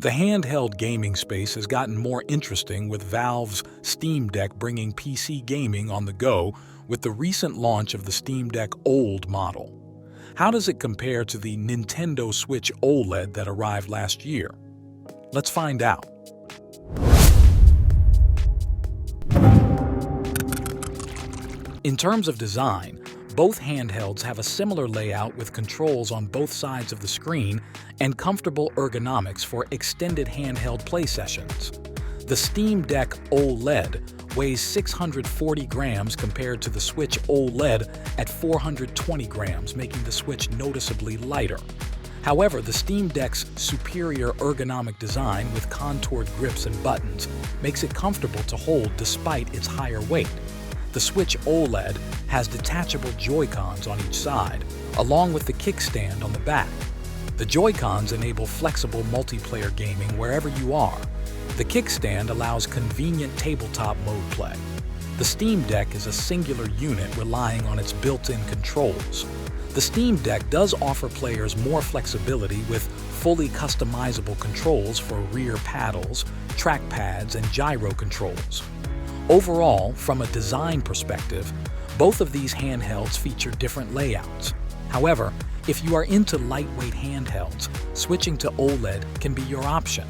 The handheld gaming space has gotten more interesting with Valve's Steam Deck bringing PC gaming on the go with the recent launch of the Steam Deck OLED model. How does it compare to the Nintendo Switch OLED that arrived last year? Let's find out. In terms of design, both handhelds have a similar layout with controls on both sides of the screen and comfortable ergonomics for extended handheld play sessions. The Steam Deck OLED weighs 640 grams compared to the Switch OLED at 420 grams, making the Switch noticeably lighter. However, the Steam Deck's superior ergonomic design with contoured grips and buttons makes it comfortable to hold despite its higher weight. The Switch OLED has detachable Joy-Cons on each side, along with the kickstand on the back. The Joy-Cons enable flexible multiplayer gaming wherever you are. The kickstand allows convenient tabletop mode play. The Steam Deck is a singular unit relying on its built-in controls. The Steam Deck does offer players more flexibility with fully customizable controls for rear paddles, trackpads, and gyro controls. Overall, from a design perspective, both of these handhelds feature different layouts. However, if you are into lightweight handhelds, switching to OLED can be your option.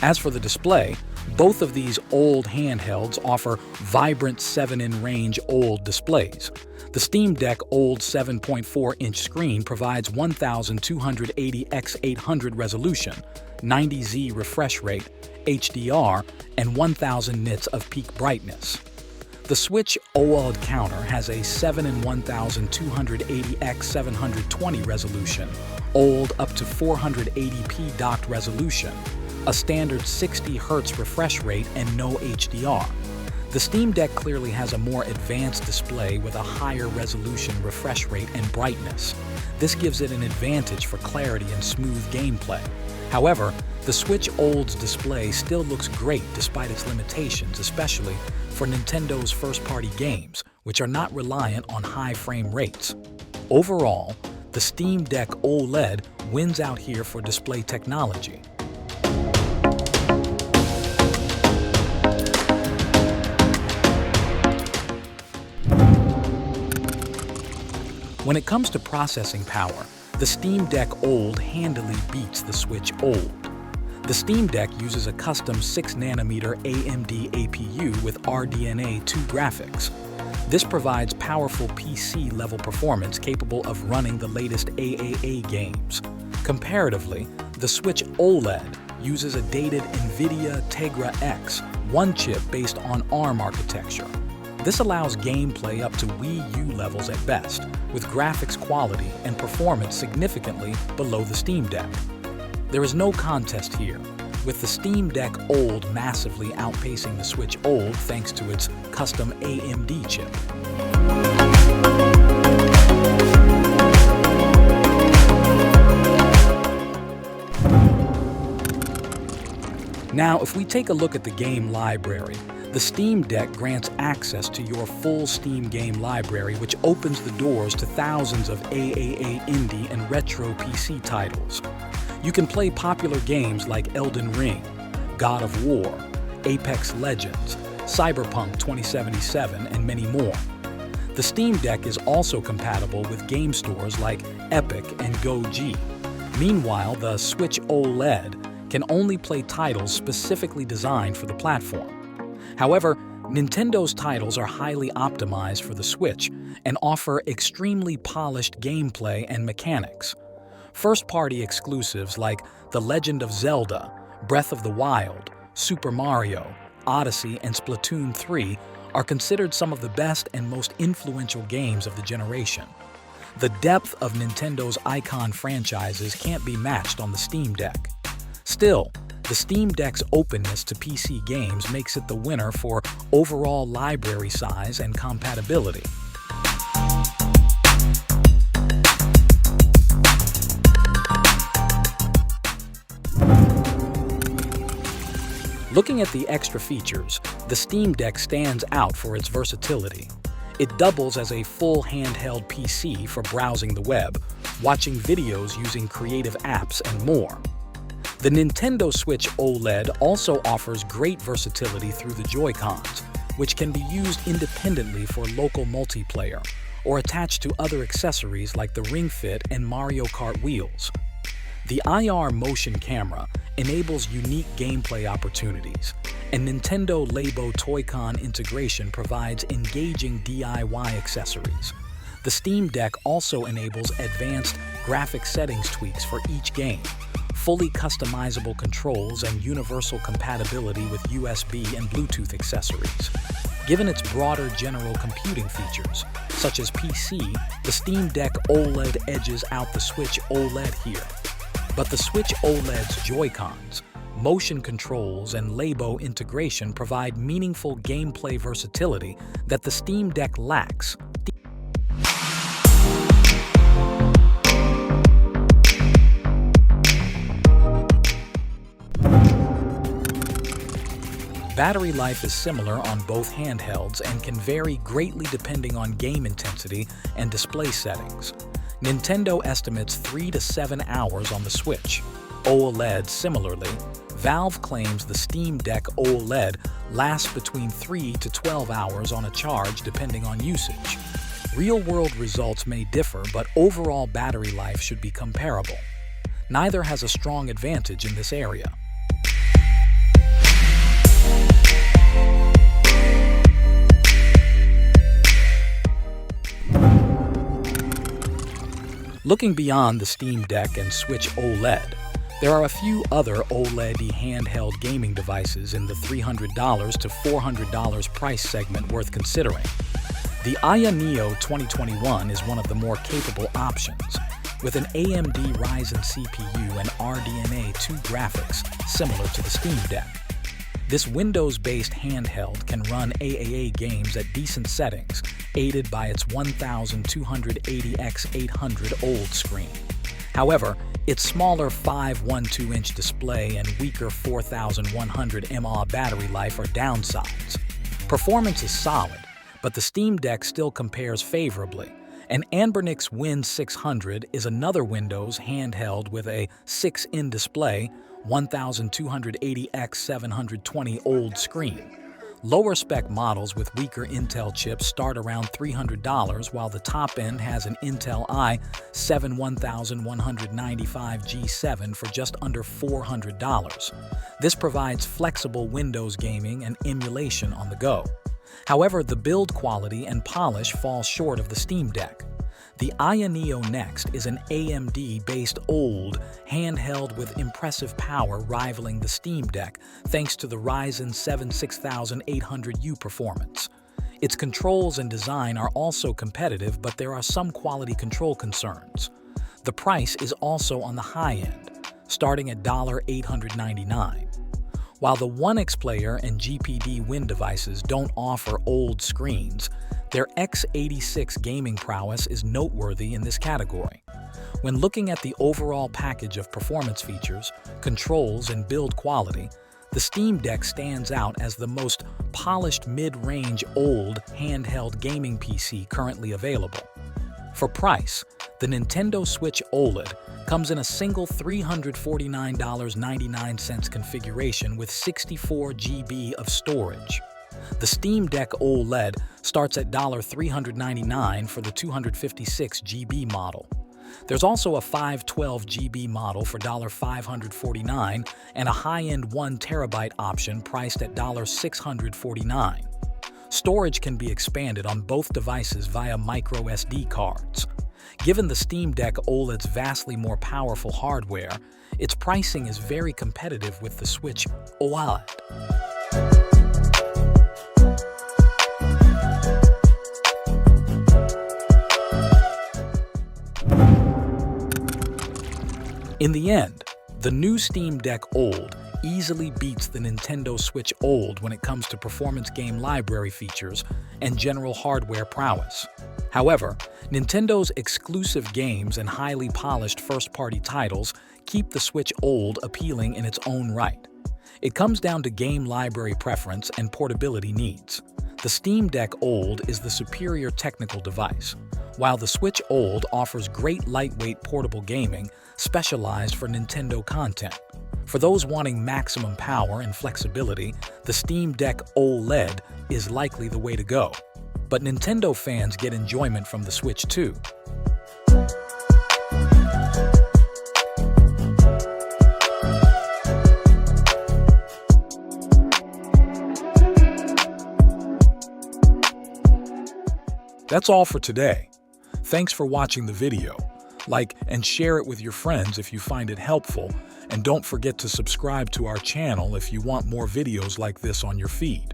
As for the display, both of these OLED handhelds offer vibrant 7-in range OLED displays. The Steam Deck OLED 7.4-inch screen provides 1280 x 800 resolution, 90Z refresh rate, HDR, and 1000 nits of peak brightness. The Switch OLED counter has a 7 1280 x 720 resolution, OLED up to 480p docked resolution, a standard 60 Hz refresh rate, and no HDR. The Steam Deck clearly has a more advanced display with a higher resolution refresh rate and brightness. This gives it an advantage for clarity and smooth gameplay. However, the Switch OLED's display still looks great despite its limitations, especially for Nintendo's first-party games, which are not reliant on high frame rates. Overall, the Steam Deck OLED wins out here for display technology. When it comes to processing power, the Steam Deck OLED handily beats the Switch OLED. The Steam Deck uses a custom 6nm AMD APU with RDNA 2 graphics. This provides powerful PC-level performance capable of running the latest AAA games. Comparatively, the Switch OLED uses a dated NVIDIA Tegra X, one chip based on ARM architecture. This allows gameplay up to Wii U levels at best, with graphics quality and performance significantly below the Steam Deck. There is no contest here, with the Steam Deck OLED massively outpacing the Switch OLED thanks to its custom AMD chip. Now, if we take a look at the game library, the Steam Deck grants access to your full Steam game library, which opens the doors to thousands of AAA indie and retro PC titles. You can play popular games like Elden Ring, God of War, Apex Legends, Cyberpunk 2077, and many more. The Steam Deck is also compatible with game stores like Epic and GOG. Meanwhile, the Switch OLED can only play titles specifically designed for the platform. However, Nintendo's titles are highly optimized for the Switch and offer extremely polished gameplay and mechanics. First-party exclusives like The Legend of Zelda, Breath of the Wild, Super Mario, Odyssey, and Splatoon 3 are considered some of the best and most influential games of the generation. The depth of Nintendo's icon franchises can't be matched on the Steam Deck. Still, the Steam Deck's openness to PC games makes it the winner for overall library size and compatibility. Looking at the extra features, the Steam Deck stands out for its versatility. It doubles as a full handheld PC for browsing the web, watching videos using creative apps, and more. The Nintendo Switch OLED also offers great versatility through the Joy-Cons, which can be used independently for local multiplayer or attached to other accessories like the Ring Fit and Mario Kart wheels. The IR motion camera enables unique gameplay opportunities, and Nintendo Labo Toy-Con integration provides engaging DIY accessories. The Steam Deck also enables advanced graphic settings tweaks for each game, fully customizable controls, and universal compatibility with USB and Bluetooth accessories. Given its broader general computing features, such as PC, the Steam Deck OLED edges out the Switch OLED here. But the Switch OLED's Joy-Cons, motion controls, and Labo integration provide meaningful gameplay versatility that the Steam Deck lacks. Battery life is similar on both handhelds and can vary greatly depending on game intensity and display settings. Nintendo estimates 3 to 7 hours on the Switch OLED. Similarly, Valve claims the Steam Deck OLED lasts between 3 to 12 hours on a charge depending on usage. Real-world results may differ, but overall battery life should be comparable. Neither has a strong advantage in this area. Looking beyond the Steam Deck and Switch OLED, there are a few other OLED handheld gaming devices in the $300 to $400 price segment worth considering. The Aya Neo 2021 is one of the more capable options, with an AMD Ryzen CPU and RDNA 2 graphics similar to the Steam Deck. This Windows-based handheld can run AAA games at decent settings, aided by its 1280x800 OLED screen. However, its smaller 5.12-inch display and weaker 4100 mAh battery life are downsides. Performance is solid, but the Steam Deck still compares favorably. An Anbernics Win 600 is another Windows handheld with a 6-in display, 1280x720 OLED screen. Lower-spec models with weaker Intel chips start around $300, while the top end has an Intel i7-1195G7 for just under $400. This provides flexible Windows gaming and emulation on the go. However, the build quality and polish fall short of the Steam Deck. The Aya Neo Next is an AMD-based OLED handheld with impressive power rivaling the Steam Deck thanks to the Ryzen 7 6800U performance. Its controls and design are also competitive, but there are some quality control concerns. The price is also on the high end, starting at $899. While the 1X Player and GPD Win devices don't offer OLED screens, their x86 gaming prowess is noteworthy in this category. When looking at the overall package of performance features, controls, and build quality, the Steam Deck stands out as the most polished mid-range OLED handheld gaming PC currently available. For price, the Nintendo Switch OLED comes in a single $349.99 configuration with 64 GB of storage. The Steam Deck OLED starts at $399 for the 256 GB model. There's also a 512 GB model for $549 and a high-end 1 TB option priced at $649. Storage can be expanded on both devices via micro SD cards. Given the Steam Deck OLED's vastly more powerful hardware, its pricing is very competitive with the Switch OLED. In the end, the new Steam Deck OLED easily beats the Nintendo Switch OLED when it comes to performance game library features and general hardware prowess. However, Nintendo's exclusive games and highly polished first-party titles keep the Switch OLED appealing in its own right. It comes down to game library preference and portability needs. The Steam Deck Oled is the superior technical device, while the Switch OLED offers great lightweight portable gaming specialized for Nintendo content. For those wanting maximum power and flexibility, the Steam Deck OLED is likely the way to go. But Nintendo fans get enjoyment from the Switch too. That's all for today. Thanks for watching the video. Like and share it with your friends if you find it helpful, and don't forget to subscribe to our channel if you want more videos like this on your feed.